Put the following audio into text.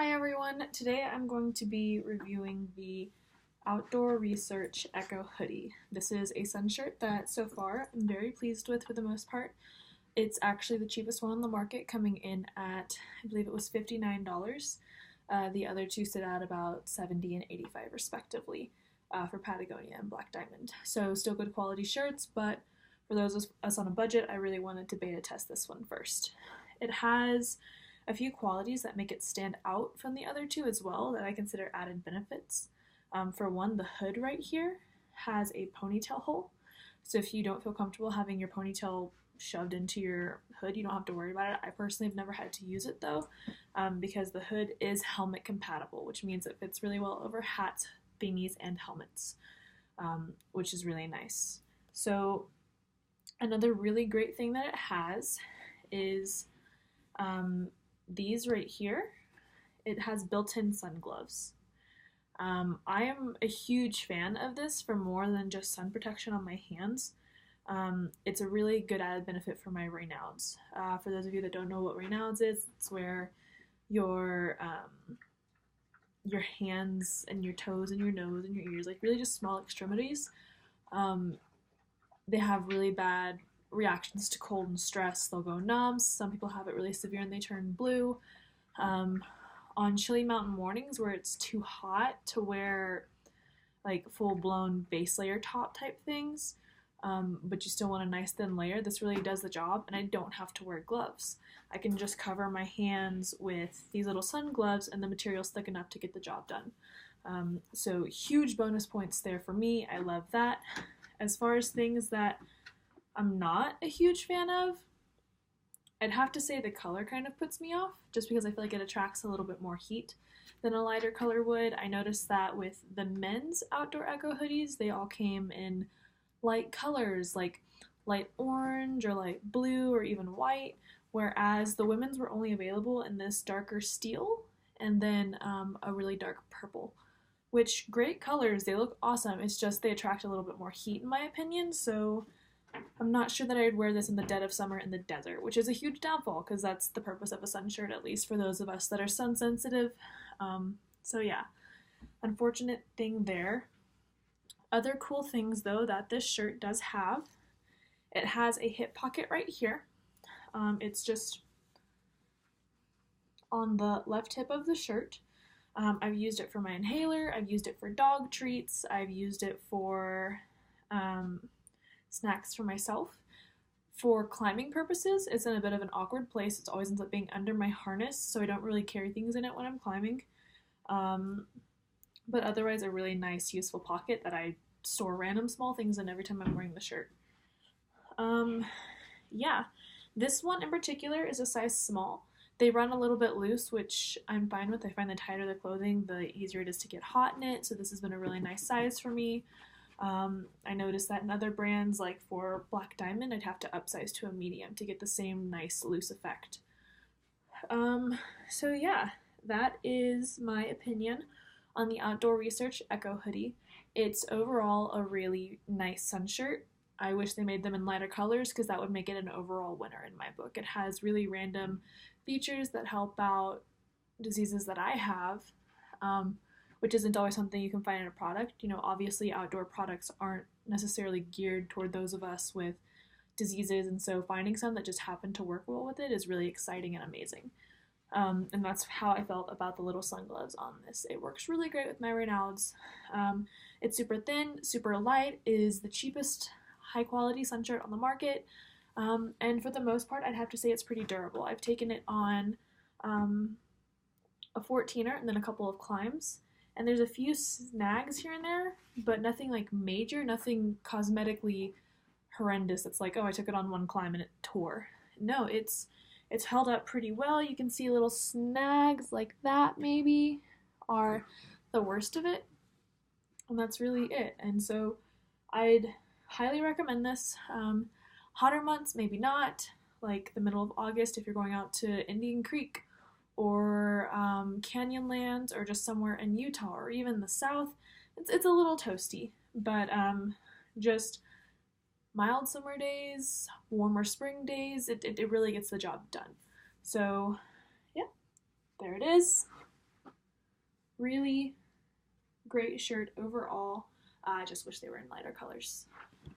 Hi everyone, today I'm going to be reviewing the Outdoor Research Echo Hoodie. This is a Sunshirt that so far I'm very pleased with for the most part. It's actually the cheapest one on the market, coming in at, I believe it was $59. The other two sit at about $70 and $85 respectively for Patagonia and Black Diamond. So still good quality shirts, but for those of us on a budget, I really wanted to beta test this one first. It has a few qualities that make it stand out from the other two as well that I consider added benefits. For one, the hood right here has a ponytail hole. So if you don't feel comfortable having your ponytail shoved into your hood, you don't have to worry about it. I personally have never had to use it though, because the hood is helmet compatible, which means it fits really well over hats, beanies, and helmets, which is really nice. So another really great thing that it has is these right here. It has built-in sun gloves. I am a huge fan of this for more than just sun protection on my hands. It's a really good added benefit for my Raynaud's. For those of you that don't know what Raynaud's is, it's where your hands and your toes and your nose and your ears, like really just small extremities, they have really bad reactions to cold and stress. They'll go numb. Some people have it really severe and they turn blue. On chilly mountain mornings where it's too hot to wear like full-blown base layer top type things, but you still want a nice thin layer, this really does the job, and I don't have to wear gloves. I can just cover my hands with these little sun gloves and the material's thick enough to get the job done. So huge bonus points there for me. I love that. As far as things that I'm not a huge fan of, I'd have to say the color kind of puts me off, just because I feel like it attracts a little bit more heat than a lighter color would. I noticed that with the men's Outdoor Echo hoodies, they all came in light colors, like light orange or light blue or even white, whereas the women's were only available in this darker steel and then a really dark purple. Which, great colors, they look awesome, it's just they attract a little bit more heat in my opinion, so I'm not sure that I'd wear this in the dead of summer in the desert, which is a huge downfall because that's the purpose of a sun shirt, at least for those of us that are sun sensitive. So yeah, unfortunate thing there. Other cool things though that this shirt does have, it has a hip pocket right here. It's just on the left hip of the shirt. I've used it for my inhaler, I've used it for dog treats, I've used it for snacks for myself. For climbing purposes, it's in a bit of an awkward place. It's always ends up being under my harness, so I don't really carry things in it when I'm climbing. But otherwise, a really nice, useful pocket that I store random small things in every time I'm wearing the shirt. Yeah, this one in particular is a size small. They run a little bit loose, which I'm fine with. I find the tighter the clothing, the easier it is to get hot in it, so this has been a really nice size for me. I noticed that in other brands, like for Black Diamond, I'd have to upsize to a medium to get the same nice loose effect. So yeah, that is my opinion on the Outdoor Research Echo Hoodie. It's overall a really nice sun shirt. I wish they made them in lighter colors because that would make it an overall winner in my book. It has really random features that help out diseases that I have, which isn't always something you can find in a product. You know, obviously outdoor products aren't necessarily geared toward those of us with diseases, and so finding some that just happen to work well with it is really exciting and amazing. And that's how I felt about the little sun gloves on this. It works really great with my Raynaud's. It's super thin, super light, is the cheapest high quality sun shirt on the market, and for the most part I'd have to say it's pretty durable. I've taken it on a 14er and then a couple of climbs, and there's a few snags here and there, but nothing like major, nothing cosmetically horrendous. It's like, oh, I took it on one climb and it tore. No, it's held up pretty well. You can see little snags like that maybe are the worst of it, and that's really it. And so I'd highly recommend this. Hotter months, maybe not, like the middle of August if you're going out to Indian Creek or Canyonlands or just somewhere in Utah or even the South. It's a little toasty, but just mild summer days, warmer spring days, it really gets the job done. So yeah, there it is. really great shirt overall. I just wish they were in lighter colors.